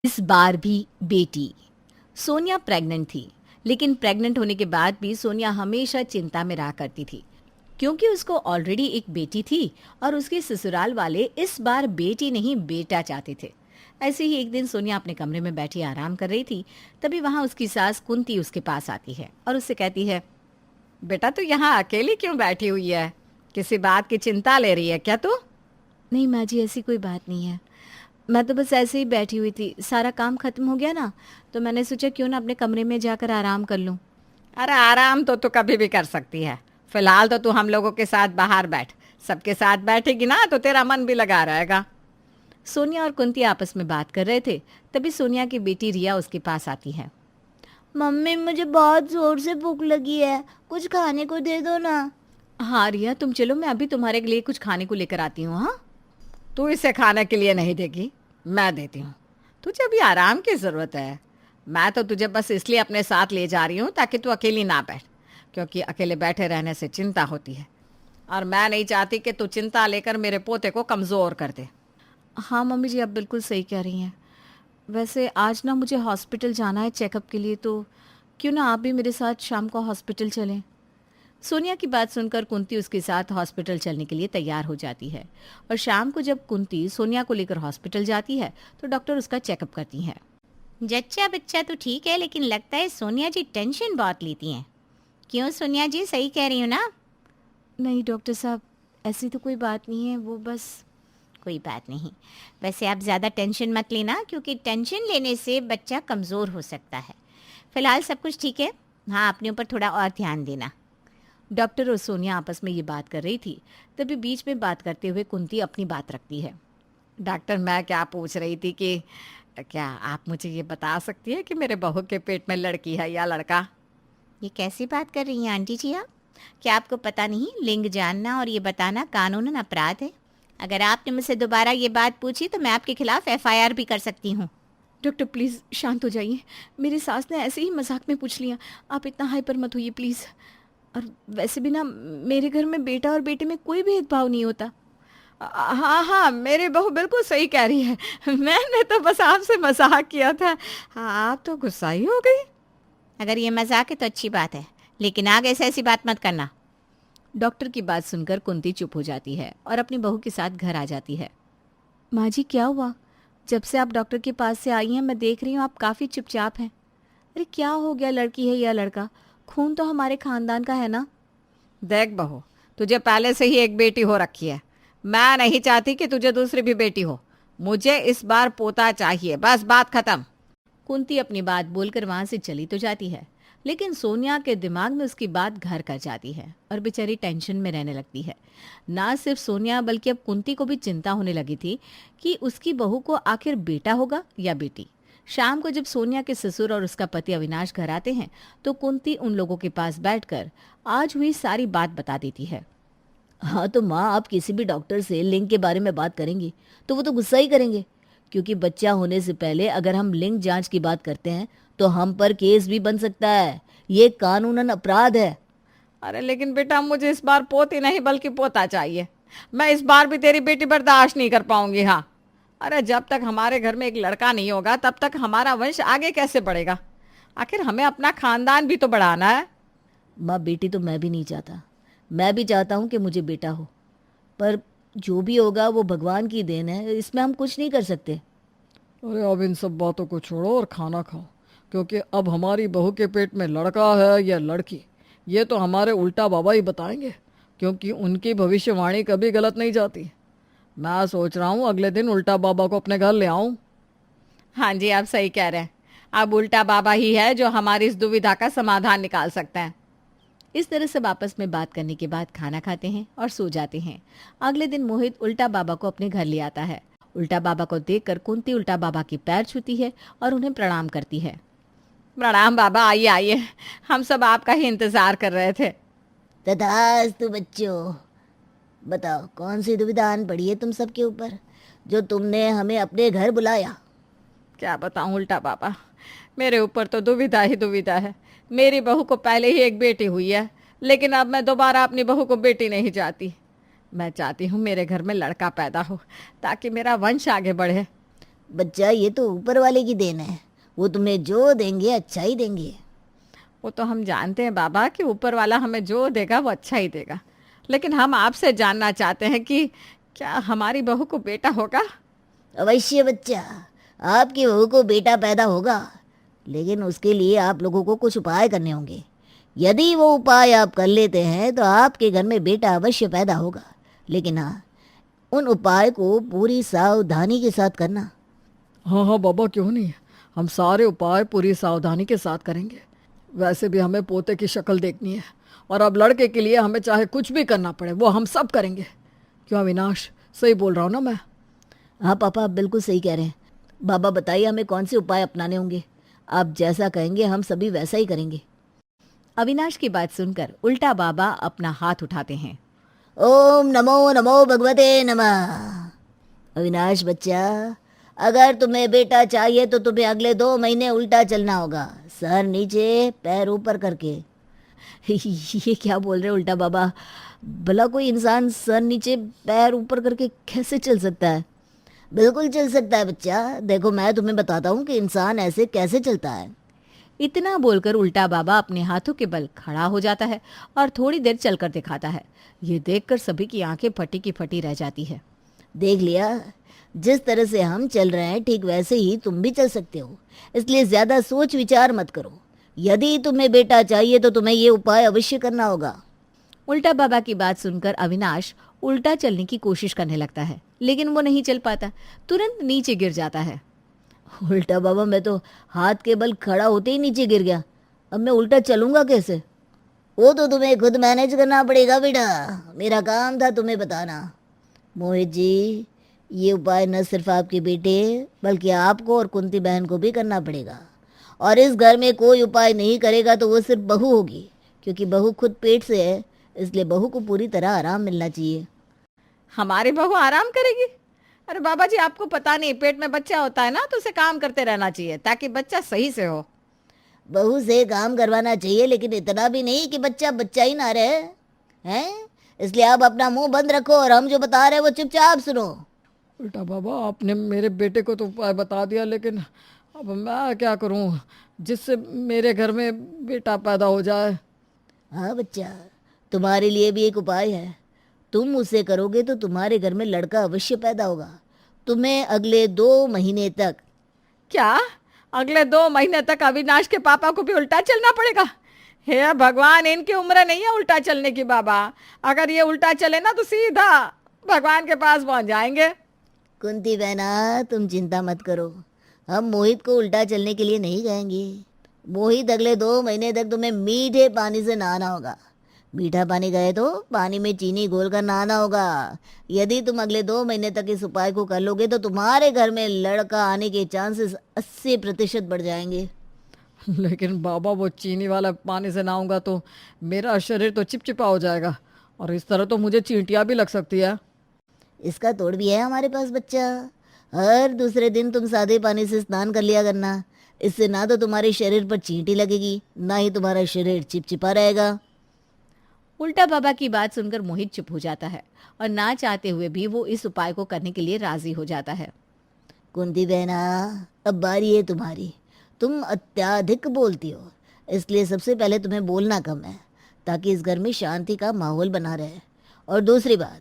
इस बार भी बेटी। सोनिया प्रेग्नेंट थी, लेकिन प्रेग्नेंट होने के बाद भी सोनिया हमेशा चिंता में रहा करती थी, क्योंकि उसको ऑलरेडी एक बेटी थी और उसके ससुराल वाले इस बार बेटी नहीं बेटा चाहते थे। ऐसे ही एक दिन सोनिया अपने कमरे में बैठी आराम कर रही थी। तभी वहां उसकी सास कुंती उसके पास आती है और उससे कहती है, बेटा तू यहाँ अकेली क्यों बैठी हुई है? किसी बात की चिंता ले रही है क्या तू? नहीं माँ जी, ऐसी कोई बात नहीं है। मैं तो बस ऐसे ही बैठी हुई थी, सारा काम खत्म हो गया ना, तो मैंने सोचा क्यों ना अपने कमरे में जाकर आराम कर लूं। अरे आराम तो तू कभी भी कर सकती है। फिलहाल तो तू हम लोगों के साथ बाहर बैठ। सबके साथ बैठेगी ना तो तेरा मन भी लगा रहेगा। सोनिया और कुंती आपस में बात कर रहे थे। तभी सोनिया की बेटी रिया उसके पास आती है। मम्मी, मुझे बहुत जोर से भूख लगी है, कुछ खाने को दे दो ना। हाँ रिया, तुम चलो, मैं अभी तुम्हारे लिए कुछ खाने को लेकर आती हूँ। हाँ, तू इसे खाने के लिए नहीं देगी, मैं देती हूँ। तुझे अभी आराम की ज़रूरत है। मैं तो तुझे बस इसलिए अपने साथ ले जा रही हूँ ताकि तू अकेली ना बैठ, क्योंकि अकेले बैठे रहने से चिंता होती है और मैं नहीं चाहती कि तू चिंता लेकर मेरे पोते को कमज़ोर कर दे। हाँ मम्मी जी, आप बिल्कुल सही कह रही हैं। वैसे आज ना मुझे हॉस्पिटल जाना है चेकअप के लिए, तो क्यों ना आप भी मेरे साथ शाम को हॉस्पिटल चलें। सोनिया की बात सुनकर कुंती उसके साथ हॉस्पिटल चलने के लिए तैयार हो जाती है और शाम को जब कुंती सोनिया को लेकर हॉस्पिटल जाती है तो डॉक्टर उसका चेकअप करती हैं। जच्चा बच्चा तो ठीक है, लेकिन लगता है सोनिया जी टेंशन बहुत लेती हैं। क्यों सोनिया जी, सही कह रही हूँ ना? नहीं डॉक्टर साहब, ऐसी तो कोई बात नहीं है, वो बस। कोई बात नहीं। वैसे आप ज़्यादा टेंशन मत लेना, क्योंकि टेंशन लेने से बच्चा कमज़ोर हो सकता है। फ़िलहाल सब कुछ ठीक है। हाँ, अपने ऊपर थोड़ा और ध्यान देना। डॉक्टर और सोनिया आपस में ये बात कर रही थी। तभी बीच में बात करते हुए कुंती अपनी बात रखती है। डॉक्टर, मैं क्या पूछ रही थी कि क्या आप मुझे ये बता सकती है कि मेरे बहू के पेट में लड़की है या लड़का? ये कैसी बात कर रही हैं आंटी जी आप? क्या आपको पता नहीं, लिंग जानना और ये बताना कानूनन अपराध है। अगर आपने मुझसे दोबारा ये बात पूछी तो मैं आपके खिलाफ एफआईआर भी कर सकती हूँ। डॉक्टर प्लीज़ शांत हो जाइए, मेरी सास ने ऐसे ही मजाक में पूछ लिया, आप इतना हाइपर मत होइए प्लीज़। और वैसे भी ना, मेरे घर में बेटा और बेटे में कोई भेदभाव नहीं होता। हाँ हाँ, मेरी बहू बिल्कुल सही कह रही है। मैंने तो बस आपसे मजाक किया था। हाँ, आप तो गुस्सा ही हो गई। अगर ये मजाक है तो अच्छी बात है, लेकिन आगे से ऐसी बात मत करना। डॉक्टर की बात सुनकर कुंती चुप हो जाती है और अपनी बहू के साथ घर आ जाती है। माँ जी क्या हुआ? जब से आप डॉक्टर के पास से आई हैं मैं देख रही हूँ आप काफ़ी चुपचाप हैं। अरे क्या हो गया, लड़की है या लड़का? खून तो हमारे खानदान का है ना। देख बहू, तुझे पहले से ही एक बेटी हो रखी है। मैं नहीं चाहती कि तुझे दूसरी भी बेटी हो। मुझे इस बार पोता चाहिए, बस बात खत्म। कुंती अपनी बात बोलकर वहां से चली तो जाती है, लेकिन सोनिया के दिमाग में उसकी बात घर कर जाती है और बेचारी टेंशन में रहने लगती है। ना सिर्फ सोनिया बल्कि अब कुंती को भी चिंता होने लगी थी कि उसकी बहू को आखिर बेटा होगा या बेटी। शाम को जब सोनिया के ससुर और उसका पति अविनाश घर आते हैं तो कुंती उन लोगों के पास बैठकर आज हुई सारी बात बता देती है। हाँ तो माँ, आप किसी भी डॉक्टर से लिंग के बारे में बात करेंगी तो वो तो गुस्सा ही करेंगे, क्योंकि बच्चा होने से पहले अगर हम लिंग जांच की बात करते हैं तो हम पर केस भी बन सकता है। ये कानूनन अपराध है। अरे लेकिन बेटा, मुझे इस बार पोती नहीं बल्कि पोता चाहिए। मैं इस बार भी तेरी बेटी बर्दाश्त नहीं कर पाऊंगी। हाँ, अरे जब तक हमारे घर में एक लड़का नहीं होगा तब तक हमारा वंश आगे कैसे बढ़ेगा? आखिर हमें अपना खानदान भी तो बढ़ाना है। माँ, बेटी तो मैं भी नहीं चाहता। मैं भी चाहता हूँ कि मुझे बेटा हो, पर जो भी होगा वो भगवान की देन है, इसमें हम कुछ नहीं कर सकते। अरे अब इन सब बातों को छोड़ो और खाना खाओ, क्योंकि अब हमारी बहू के पेट में लड़का है या लड़की ये तो हमारे उल्टा बाबा ही बताएंगे, क्योंकि उनकी भविष्यवाणी कभी गलत नहीं जाती। मैं सोच रहा हूँ अगले दिन उल्टा बाबा को अपने घर ले आऊँ। हाँ जी, आप सही कह रहे हैं। अब उल्टा बाबा ही है जो हमारी इस दुविधा का समाधान निकाल सकते हैं। इस तरह सब आपस में बात करने के बाद खाना खाते हैं और सो जाते हैं। अगले दिन मोहित उल्टा बाबा को अपने घर ले आता है। उल्टा बाबा को देखकर कुंती उल्टा बाबा की पैर छूती है और उन्हें प्रणाम करती है। प्रणाम बाबा, आइए आइए, हम सब आपका ही इंतजार कर रहे थे। तथास्तु बच्चों, बताओ कौन सी दुविधा आन पड़ी है तुम सबके ऊपर, जो तुमने हमें अपने घर बुलाया? क्या बताऊं उल्टा बाबा, मेरे ऊपर तो दुविधा ही दुविधा है। मेरी बहू को पहले ही एक बेटी हुई है, लेकिन अब मैं दोबारा अपनी बहू को बेटी नहीं चाहती। मैं चाहती हूँ मेरे घर में लड़का पैदा हो ताकि मेरा वंश आगे बढ़े। बच्चा ये तो ऊपर वाले की देन है, वो तुम्हें जो देंगे अच्छा ही देंगे। वो तो हम जानते हैं बाबा कि ऊपर वाला हमें जो देगा वो अच्छा ही देगा, लेकिन हम आपसे जानना चाहते हैं कि क्या हमारी बहू को बेटा होगा? अवश्य बच्चा, आपकी बहू को बेटा पैदा होगा, लेकिन उसके लिए आप लोगों को कुछ उपाय करने होंगे। यदि वो उपाय आप कर लेते हैं तो आपके घर में बेटा अवश्य पैदा होगा, लेकिन हाँ, उन उपाय को पूरी सावधानी के साथ करना। हाँ हाँ बाबा, क्यों नहीं, हम सारे उपाय पूरी सावधानी के साथ करेंगे। वैसे भी हमें पोते की शक्ल देखनी है, और अब लड़के के लिए हमें चाहे कुछ भी करना पड़े वो हम सब करेंगे। क्यों अविनाश, सही बोल रहा हूँ ना मैं? हाँ पापा, आप बिल्कुल सही कह रहे हैं। बाबा बताइए हमें कौन से उपाय अपनाने होंगे? आप जैसा कहेंगे हम सभी वैसा ही करेंगे। अविनाश की बात सुनकर उल्टा बाबा अपना हाथ उठाते हैं। ओम नमो नमो भगवते नमः। अविनाश बच्चा, अगर तुम्हें बेटा चाहिए तो तुम्हें अगले 2 महीने उल्टा चलना होगा, सर नीचे पैर ऊपर करके। ये क्या बोल रहे उल्टा बाबा? भला कोई इंसान सर नीचे पैर ऊपर करके कैसे चल सकता है? बिल्कुल चल सकता है बच्चा, देखो मैं तुम्हें बताता हूँ कि इंसान ऐसे कैसे चलता है। इतना बोलकर उल्टा बाबा अपने हाथों के बल खड़ा हो जाता है और थोड़ी देर चलकर दिखाता है। ये देखकर सभी की आंखें फटी की फटी रह जाती है। देख लिया, जिस तरह से हम चल रहे हैं ठीक वैसे ही तुम भी चल सकते हो, इसलिए ज्यादा सोच विचार मत करो। यदि तुम्हें बेटा चाहिए तो तुम्हें ये उपाय अवश्य करना होगा। उल्टा बाबा की बात सुनकर अविनाश उल्टा चलने की कोशिश करने लगता है, लेकिन वो नहीं चल पाता, तुरंत नीचे गिर जाता है। उल्टा बाबा, मैं तो हाथ के बल खड़ा होते ही नीचे गिर गया, अब मैं उल्टा चलूंगा कैसे? वो तो तुम्हें खुद मैनेज करना पड़ेगा बेटा, मेरा काम था तुम्हें बताना। मोहित जी, ये उपाय न सिर्फ आपके बेटे बल्कि आपको और कुंती बहन को भी करना पड़ेगा, और इस घर में कोई उपाय नहीं करेगा तो वो सिर्फ बहू होगी, क्योंकि बहू खुद पेट से है, इसलिए बहू को पूरी तरह आराम मिलना चाहिए। हमारी बहू आराम करेगी? अरे बाबा जी, आपको पता नहीं, पेट में बच्चा होता है ना तो उसे काम करते रहना चाहिए ताकि बच्चा सही से हो। बहू से काम करवाना चाहिए, लेकिन इतना भी नहीं कि बच्चा बच्चा ही ना रहे हैं। इसलिए आप अपना मुंह बंद रखो और हम जो बता रहे हैं वो चुपचाप सुनो। उल्टा बाबा, आपने मेरे बेटे को तो उपाय बता दिया, लेकिन अब मैं क्या करूं जिससे मेरे घर में बेटा पैदा हो जाए? हाँ बच्चा, तुम्हारे लिए भी एक उपाय है। तुम उसे करोगे तो तुम्हारे घर में लड़का अवश्य पैदा होगा। तुम्हें अगले 2 महीने तक। क्या अगले 2 महीने तक अविनाश के पापा को भी उल्टा चलना पड़ेगा? हे भगवान, इनकी उम्र नहीं है उल्टा चलने की बाबा। अगर ये उल्टा चले ना तो सीधा भगवान के पास पहुंच जाएंगे। कुंती बहना, तुम चिंता मत करो, हम मोहित को उल्टा चलने के लिए नहीं कहेंगे। मोहित, अगले 2 महीने तक तुम्हें मीठे पानी से नहाना होगा। मीठा पानी गए तो पानी में चीनी घोल कर नहाना होगा। यदि तुम अगले 2 महीने तक इस उपाय को कर लोगे तो तुम्हारे घर में लड़का आने के चांसेस 80% बढ़ जाएंगे। लेकिन बाबा, वो चीनी वाला पानी से नहाऊंगा तो मेरा शरीर तो चिपचिपा हो जाएगा, और इस तरह तो मुझे चींटियाँ भी लग सकती है। इसका तोड़ भी है हमारे पास बच्चा। हर दूसरे दिन तुम सादे पानी से स्नान कर लिया करना। इससे ना तो तुम्हारे शरीर पर चींटी लगेगी, ना ही तुम्हारा शरीर चिपचिपा रहेगा। उल्टा बाबा की बात सुनकर मोहित चुप हो जाता है और ना चाहते हुए भी वो इस उपाय को करने के लिए राजी हो जाता है। कुंती बहना, अब बारी है तुम्हारी। तुम अत्याधिक बोलती हो, इसलिए सबसे पहले तुम्हें बोलना कम है ताकि इस घर में शांति का माहौल बना रहे। और दूसरी बात,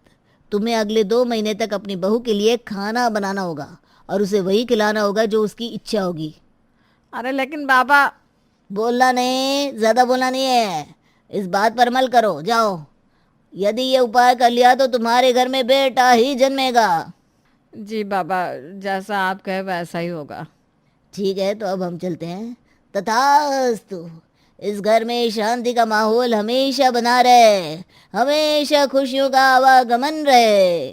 तुम्हें अगले 2 महीने तक अपनी बहू के लिए खाना बनाना होगा और उसे वही खिलाना होगा जो उसकी इच्छा होगी। अरे लेकिन बाबा। बोलना नहीं, ज्यादा बोलना नहीं है, इस बात पर अमल करो, जाओ। यदि ये उपाय कर लिया तो तुम्हारे घर में बेटा ही जन्मेगा। जी बाबा, जैसा आप कहे वैसा ही होगा। ठीक है, तो अब हम चलते हैं। तथास्तु। इस घर में शांति का माहौल हमेशा बना रहे, हमेशा खुशियों का आवागमन रहे।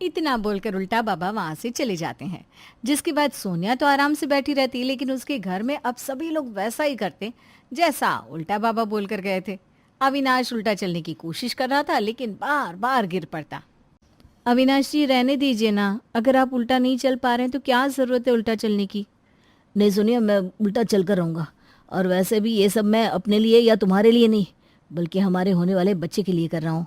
इतना बोलकर उल्टा बाबा वहां से चले जाते हैं, जिसके बाद सोनिया तो आराम से बैठी रहती, लेकिन उसके घर में अब सभी लोग वैसा ही करते जैसा उल्टा बाबा बोलकर गए थे। अविनाश उल्टा चलने की कोशिश कर रहा था, लेकिन बार बार गिर पड़ता। अविनाश जी, रहने दीजिए ना, अगर आप उल्टा नहीं चल पा रहे हैं तो क्या जरूरत है उल्टा चलने की? नहीं सुनिए, मैं उल्टा चल कर रहूँगा, और वैसे भी ये सब मैं अपने लिए या तुम्हारे लिए नहीं बल्कि हमारे होने वाले बच्चे के लिए कर रहा हूँ।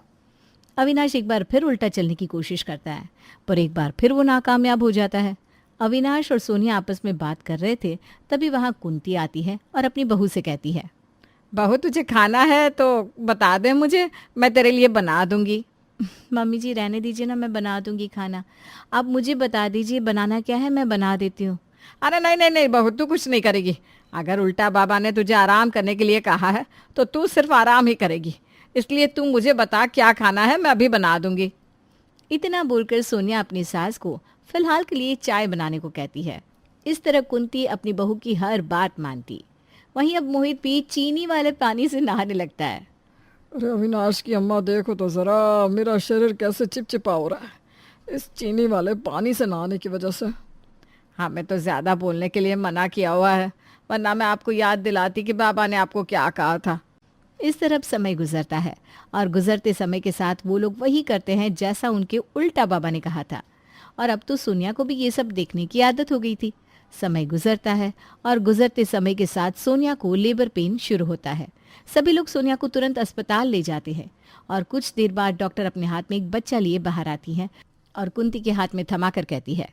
अविनाश एक बार फिर उल्टा चलने की कोशिश करता है, पर एक बार फिर वो नाकामयाब हो जाता है। अविनाश और सोनिया आपस में बात कर रहे थे, तभी वहाँ कुंती आती है और अपनी बहू से कहती है, बहू तुझे खाना है तो बता दे मुझे, मैं तेरे लिए बना दूंगी। मम्मी जी रहने दीजिए ना, मैं बना दूंगी खाना। आप मुझे बता दीजिए बनाना क्या है, मैं बना देती हूँ। अरे नहीं नहीं नहीं बहू, तू कुछ नहीं करेगी। अगर उल्टा बाबा ने तुझे आराम करने के लिए कहा है तो तू सिर्फ आराम ही करेगी, इसलिए तू मुझे बता क्या खाना है, मैं अभी बना दूंगी। इतना बोलकर सोनिया अपनी सास को फिलहाल के लिए चाय बनाने को कहती है। इस तरह कुंती अपनी बहू की हर बात मानती। वहीं अब मोहित भी चीनी वाले पानी से नहाने लगता है। अरे अविनाश की अम्मा देखो तो ज़रा, मेरा शरीर कैसे चिपचिपा हो रहा है इस चीनी वाले पानी से नहाने की वजह से। हाँ, मैं तो ज़्यादा बोलने के लिए मना किया हुआ है, वरना मैं आपको याद दिलाती कि बाबा ने आपको क्या कहा था। इस तरह समय गुजरता है और गुजरते समय के साथ वो लोग वही करते हैं जैसा उनके उल्टा बाबा ने कहा था। और अब तो सोनिया को भी ये सब देखने की आदत हो गई थी। समय गुजरता है और गुजरते समय के साथ सोनिया को लेबर पेन शुरू होता है। सभी लोग सोनिया को तुरंत अस्पताल ले जाते हैं और कुछ देर बाद डॉक्टर अपने हाथ में एक बच्चा लिए बाहर आती है और कुंती के हाथ में थमाकर कहती है,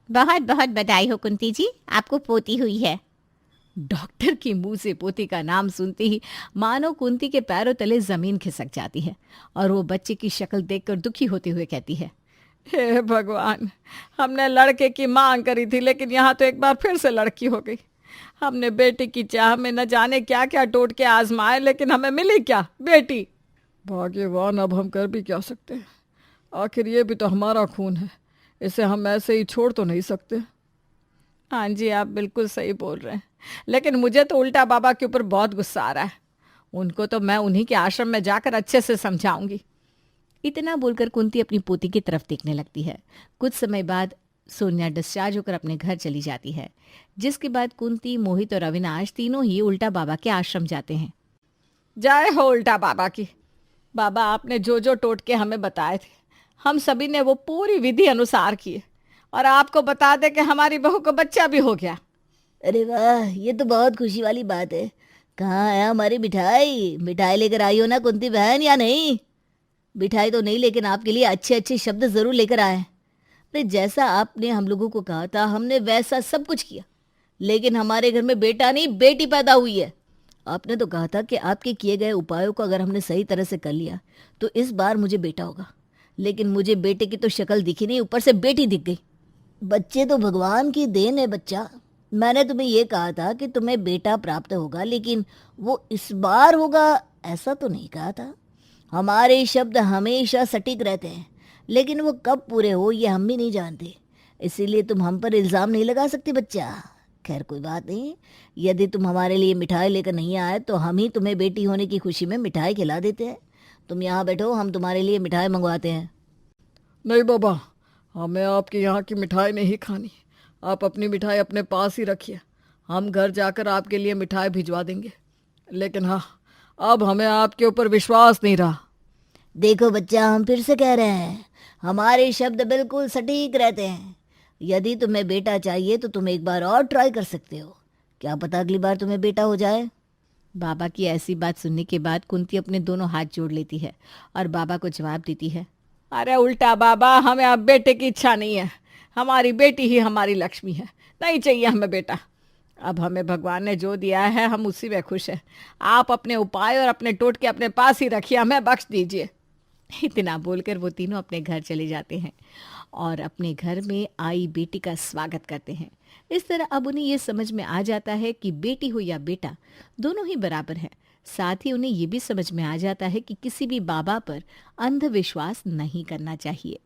बहुत बहुत बधाई हो कुंती जी, आपको पोती हुई है। डॉक्टर की मुंह से पोती का नाम सुनते ही मानो कुंती के पैरों तले जमीन खिसक जाती है और वो बच्चे की शक्ल देखकर दुखी होते हुए कहती है, हे भगवान, हमने लड़के की मांग करी थी लेकिन यहाँ तो एक बार फिर से लड़की हो गई। हमने बेटी की चाह में न जाने क्या क्या टोटके आजमाए, लेकिन हमें मिली क्या, बेटी। भाग्यवान, अब हम कर भी क्या सकते हैं, आखिर ये भी तो हमारा खून है, इसे हम ऐसे ही छोड़ तो नहीं सकते। हाँ जी, आप बिल्कुल सही बोल रहे हैं, लेकिन मुझे तो उल्टा बाबा के ऊपर बहुत गुस्सा आ रहा है। उनको तो मैं उन्हीं के आश्रम में जाकर अच्छे से समझाऊंगी। इतना बोलकर कुंती अपनी पोती की तरफ देखने लगती है। कुछ समय बाद सोनिया डिस्चार्ज होकर अपने घर चली जाती है, जिसके बाद कुंती, मोहित और अविनाश तीनों ही उल्टा बाबा के आश्रम जाते हैं। जय हो उल्टा बाबा की। बाबा, आपने जो जो टोटके हमें बताए थे, हम सभी ने वो पूरी विधि अनुसार किए और आपको बता दे कि हमारी बहू को बच्चा भी हो गया। अरे वाह, ये तो बहुत खुशी वाली बात है। कहाँ है हमारी मिठाई? मिठाई लेकर आई हो ना कुंती बहन, या नहीं? मिठाई तो नहीं, लेकिन आपके लिए अच्छे अच्छे शब्द जरूर लेकर आए। अरे जैसा आपने हम लोगों को कहा था हमने वैसा सब कुछ किया, लेकिन हमारे घर में बेटा नहीं बेटी पैदा हुई है। आपने तो कहा था कि आपके किए गए उपायों को अगर हमने सही तरह से कर लिया तो इस बार मुझे बेटा होगा, लेकिन मुझे बेटे की तो शक्ल दिखी नहीं, ऊपर से बेटी दिख गई। बच्चे तो भगवान की देन है बच्चा। मैंने तुम्हें ये कहा था कि तुम्हें बेटा प्राप्त होगा, लेकिन वो इस बार होगा ऐसा तो नहीं कहा था। हमारे शब्द हमेशा सटीक रहते हैं, लेकिन वो कब पूरे हो ये हम भी नहीं जानते, इसीलिए तुम हम पर इल्ज़ाम नहीं लगा सकती बच्चा। खैर कोई बात नहीं, यदि तुम हमारे लिए मिठाई लेकर नहीं आए तो हम ही तुम्हें बेटी होने की खुशी में मिठाई खिला देते हैं। तुम यहाँ बैठो, हम तुम्हारे लिए मिठाई मंगवाते हैं। नहीं बाबा, हमें आपके यहाँ की मिठाई नहीं खानी, आप अपनी मिठाई अपने पास ही रखिए, हम घर जाकर आपके लिए मिठाई भिजवा देंगे। लेकिन हाँ, अब हमें आपके ऊपर विश्वास नहीं रहा। देखो बच्चा, हम फिर से कह रहे हैं, हमारे शब्द बिल्कुल सटीक रहते हैं। यदि तुम्हें बेटा चाहिए तो तुम एक बार और ट्राई कर सकते हो, क्या पता अगली बार तुम्हें बेटा हो जाए। बाबा की ऐसी बात सुनने के बाद कुंती अपने दोनों हाथ जोड़ लेती है और बाबा को जवाब देती है, अरे उल्टा बाबा, हमें अब बेटे की इच्छा नहीं है, हमारी बेटी ही हमारी लक्ष्मी है, नहीं चाहिए हमें बेटा। अब हमें भगवान ने जो दिया है हम उसी में खुश हैं। आप अपने उपाय और अपने टोटके अपने पास ही रखिए, हमें बख्श दीजिए। इतना बोलकर वो तीनों अपने घर चले जाते हैं और अपने घर में आई बेटी का स्वागत करते हैं। इस तरह अब उन्हें ये समझ में आ जाता है कि बेटी हो या बेटा, दोनों ही बराबर हैं। साथ ही उन्हें ये भी समझ में आ जाता है कि किसी भी बाबा पर अंधविश्वास नहीं करना चाहिए।